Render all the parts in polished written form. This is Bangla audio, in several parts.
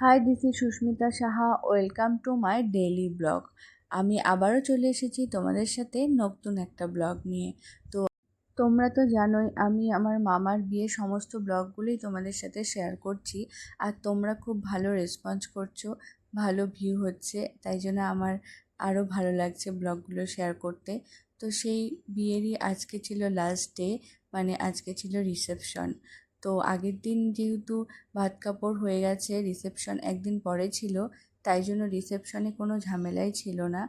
High, this is Susmita Saha. Welcome to my daily blog. আমি আবারও চলে এসেছি তোমাদের সাথে নতুন একটা ব্লগ নিয়ে। তো তোমরা তো জানোই আমি আমার মামার বিয়ের সমস্ত ব্লগগুলোই তোমাদের সাথে শেয়ার করছি, আর তোমরা খুব ভালো রেসপন্স করছো, ভালো ভিউ হচ্ছে, তাই জন্য আমার আরও ভালো লাগছে ব্লগগুলো শেয়ার করতে। তো সেই বিয়েরই আজকে ছিল লাস্ট ডে, মানে আজকে ছিল রিসেপশন। তো আগের দিন যেহেতু ভাত কাপড় হয়ে গেছে, রিসেপশন একদিন পরে ছিল, তাই জন্য রিসেপশনে কোনো ঝামেলাই ছিল না।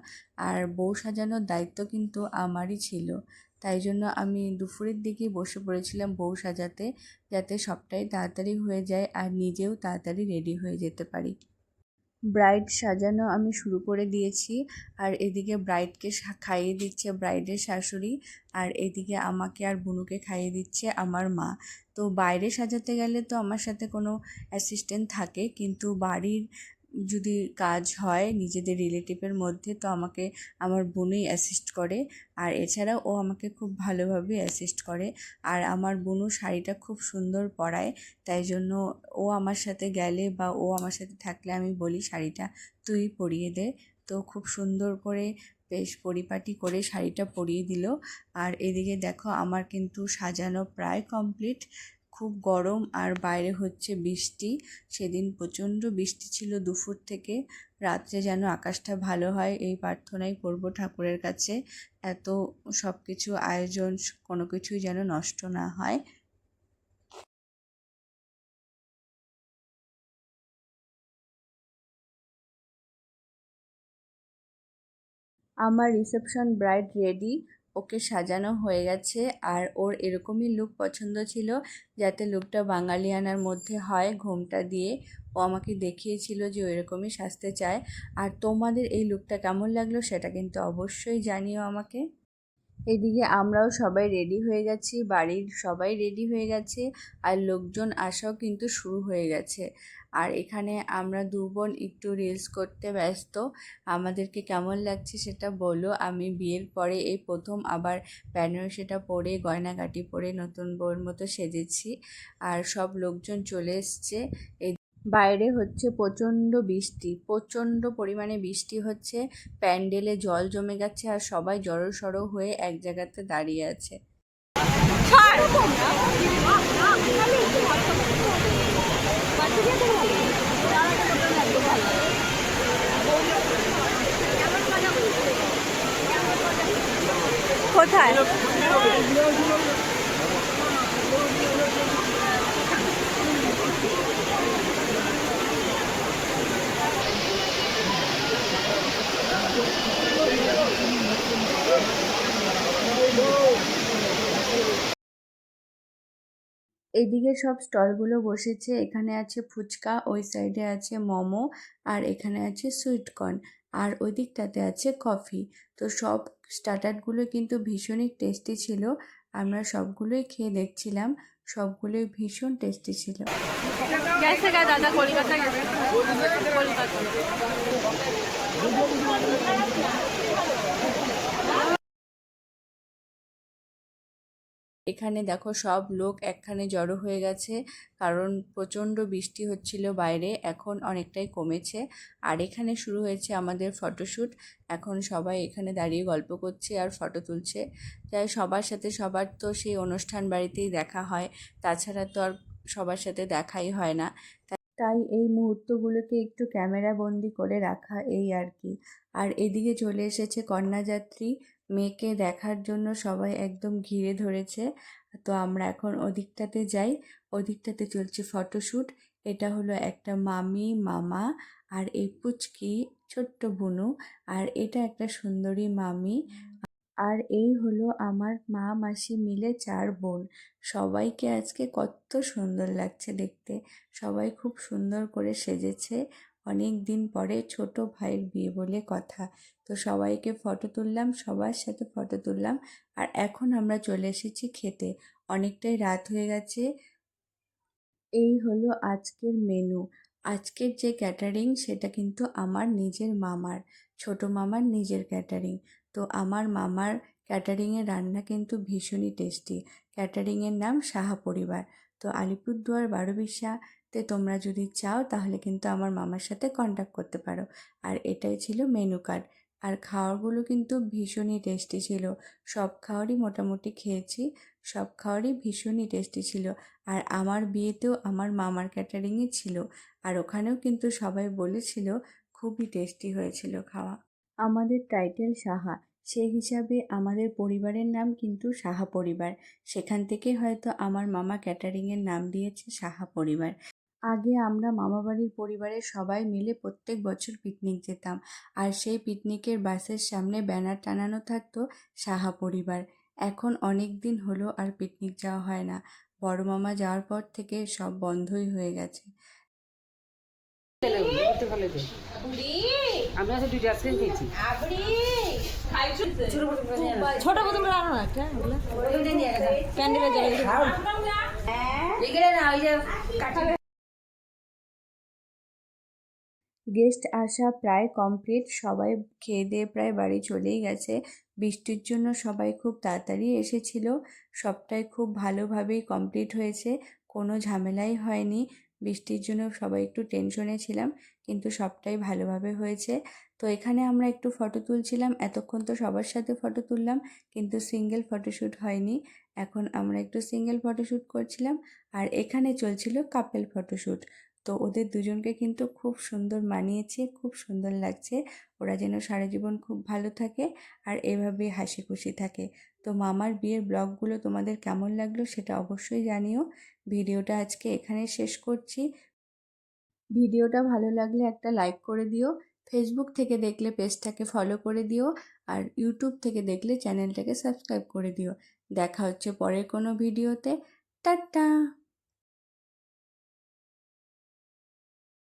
আর বউ সাজানোর দায়িত্ব কিন্তু আমারই ছিল, তাই জন্য আমি দুপুরের দিকেই বসে পড়েছিলাম বউ সাজাতে, যাতে সবটাই তাড়াতাড়ি হয়ে যায় আর নিজেও তাড়াতাড়ি রেডি হয়ে যেতে পারি। ব্রাইড সাজানো আমি শুরু করে দিয়েছি, আর এদিকে ব্রাইডকে খাইয়ে দিচ্ছে ব্রাইডের শাশুড়ি, আর এদিকে আমাকে আর বুনুকে খাইয়ে দিচ্ছে আমার মা। তো বাইরে সাজাতে গেলে তো আমার সাথে কোনো অ্যাসিস্ট্যান্ট থাকে, কিন্তু বাড়ির যদি কাজ হয় নিজেদের রিলেটিভের মধ্যে, তো আমাকে আমার বোনই অ্যাসিস্ট করে। আর এছাড়াও ও আমাকে খুব ভালোভাবে অ্যাসিস্ট করে। আর আমার বোনও শাড়িটা খুব সুন্দর পরায়, তাই জন্য ও আমার সাথে গেলে বা ও আমার সাথে থাকলে আমি বলি শাড়িটা তুই পরিয়ে দে। তো খুব সুন্দর করে বেশ পরিপাটি করে শাড়িটা পরিয়ে দিল। আর এদিকে দেখো আমার কিন্তু সাজানো প্রায় কমপ্লিট। খুব গরম আর বাইরে হচ্ছে বৃষ্টি। সেদিন প্রচণ্ড বৃষ্টি ছিল দুপুর থেকে। রাত্রে যেন আকাশটা ভালো হয় এই প্রার্থনাই করব ঠাকুরের কাছে, এত সব কিছু আয়োজন কোনো কিছুই যেন নষ্ট না হয়। আমার রিসেপশন ব্রাইড রেডি, ওকে সাজানো হয়ে গেছে। আর ওর এরকমই লুক পছন্দ ছিল, যাতে লুকটা বাঙালিয়ানার মধ্যে হয় ঘোমটা দিয়ে। ও আমাকে দেখিয়েছিল যে ও এরকমই সাজতে চায়। আর তোমাদের এই লুকটা কেমন লাগলো সেটা কিন্তু অবশ্যই জানিও আমাকে। এদিকে আমরাও সবাই রেডি হয়ে গেছি, বাড়ির সবাই রেডি হয়ে গেছে, আর লোকজন আসাও কিন্তু শুরু হয়ে গেছে। আর এখানে আমরা দু বোন একটু রিলস করতে ব্যস্ত। আমাদেরকে কেমন লাগছে সেটা বলো। আমি বিয়ের পরে এই প্রথম আবার বেনারসিটা পরে গয়নাগাটি পরে নতুন বউর মতো সেজেছি। আর সব লোকজন চলে এসছে। বাইরে হচ্ছে প্রচণ্ড বৃষ্টি, প্রচণ্ড পরিমাণে বৃষ্টি হচ্ছে, প্যান্ডেলে জল জমে গেছে আর সবাই জড়সড় হয়ে এক জায়গাতে দাঁড়িয়ে আছে। কোথায়? এদিকে সব স্টলগুলো বসেছে, এখানে আছে ফুচকা, ওই সাইডে আছে মোমো, আর এখানে আছে সুইট কর্ন, আর ওই দিকটাতে আছে কফি। তো সব স্টার্টারগুলো কিন্তু ভীষণই টেস্টি ছিল। আমরা সবগুলোই খেয়ে দেখছিলাম, সবগুলোই ভীষণ টেস্টি ছিল। গেছে গা দাদা কলকাতা গেছে কলকাতা। এখানে দেখো সব লোক একখানে জড়ো হয়ে গেছে, কারণ প্রচণ্ড বৃষ্টি হচ্ছিল বাইরে, এখন অনেকটাই কমেছে। আর এখানে শুরু হয়েছে আমাদের ফটোশ্যুট। এখন সবাই এখানে দাঁড়িয়ে গল্প করছে আর ফটো তুলছে। তাই সবার সাথে সবার তো সেই অনুষ্ঠান বাড়িতেই দেখা হয়, তাছাড়া তো আর সবার সাথে দেখাই হয় না। তাই এই মুহূর্তগুলোকে একটু ক্যামেরা বন্দি করে রাখা, এই আর কি। আর এদিকে চলে এসেছে কন্যাযাত্রী, মেয়েকে দেখার জন্য সবাই একদম ঘিরে ধরেছে। তো আমরা এখন ওদিকটাতে যাই, ওদিকটাতে চলছে ফটোশ্যুট। এটা হলো একটা মামি মামা, আর এই পুচকি ছোট্ট বুনু, আর এটা একটা সুন্দরী মামি। আর এই হলো আমার মা মাসি মিলে 4 বোন। সবাইকে আজকে কত সুন্দর লাগছে দেখতে, সবাই খুব সুন্দর করে সেজেছে। অনেক দিন পরে ছোট ভাইয়ের বিয়ে বলে কথা। তো সবাইকে ফটো তুললাম, সবার সাথে ফটো তুললাম। আর এখন আমরা চলে এসেছি খেতে, অনেকটাই রাত হয়ে গেছে। এই হলো আজকের মেনু। আজকের যে ক্যাটারিং সেটা কিন্তু আমার নিজের মামার, ছোট মামার নিজের ক্যাটারিং। তো আমার মামার ক্যাটারিংয়ের রান্না কিন্তু ভীষণই টেস্টি। ক্যাটারিংয়ের নাম সাহা পরিবার। তো আলিপুরদুয়ার বারোবিশা তো তোমরা যদি চাও তাহলে কিন্তু আমার মামার সাথে কন্ট্যাক্ট করতে পারো। আর এটাই ছিল মেনু কার্ড। আর খাওয়ারগুলো কিন্তু ভীষণই টেস্টি ছিল। সব খাওয়ারই মোটামুটি খেয়েছি, সব খাওয়ারই ভীষণই টেস্টি ছিল। আর আমার বিয়েতেও আমার মামার ক্যাটারিংই ছিল, আর ওখানেও কিন্তু সবাই বলেছিল খুবই টেস্টি হয়েছিল খাওয়া। আমাদের টাইটেল সাহা, সেই হিসাবে আমাদের পরিবারের নাম কিন্তু সাহা পরিবার। সেখান থেকে হয়তো আমার মামা ক্যাটারিংয়ের নাম দিয়েছে সাহা পরিবার। আগে আমরা মামাবাড়ির পরিবারের সবাই মিলে প্রত্যেক বছর পিকনিক যেতাম, আর সেই পিকনিকের বাসের সামনে ব্যানার টানানো থাকতো সাহা পরিবার। এখন অনেক দিন হলো আর পিকনিক যাওয়া হয় না, বড় মামা যাওয়ার পর থেকে সব বন্ধই হয়ে গেছে। আমি আজকে দুইটা আইসক্রিম খেয়েছি। ছোট বোতল আনো না একটা ক্যান্ডেলের জল। গেস্ট আসা প্রায় কমপ্লিট, সবাই খেয়ে দিয়ে প্রায় বাড়ি চলেই গেছে। বৃষ্টির জন্য সবাই খুব তাড়াতাড়ি এসেছিল। সবটাই খুব ভালোভাবেই কমপ্লিট হয়েছে, কোনো ঝামেলাই হয়নি। বৃষ্টির জন্য সবাই একটু টেনশনে ছিলাম, কিন্তু সবটাই ভালোভাবে হয়েছে। তো এখানে আমরা একটু ফটো তুলছিলাম, এতক্ষণ তো সবার সাথে ফটো তুললাম, কিন্তু সিঙ্গেল ফটোশ্যুট হয়নি। এখন আমরা একটু সিঙ্গেল ফটোশ্যুট করছিলাম, আর এখানে চলছিল কাপেল ফটোশ্যুট। তো ওদের দুজনকে কিন্তু খুব সুন্দর মানিয়েছে, খুব সুন্দর লাগছে। ওরা যেন সারা জীবন খুব ভালো থাকে আর এভাবেই হাসি খুশি থাকে। তো মামার বিয়ের ব্লগগুলো তোমাদের কেমন লাগলো সেটা অবশ্যই জানিও। ভিডিওটা আজকে এখানে শেষ করছি। ভিডিওটা ভালো লাগলে একটা লাইক করে দিও। ফেসবুক থেকে দেখলে পেজটাকে ফলো করে দিও, আর ইউটিউব থেকে দেখলে চ্যানেলটাকে সাবস্ক্রাইব করে দিও। দেখা হচ্ছে পরের কোনো ভিডিওতে। টাটা।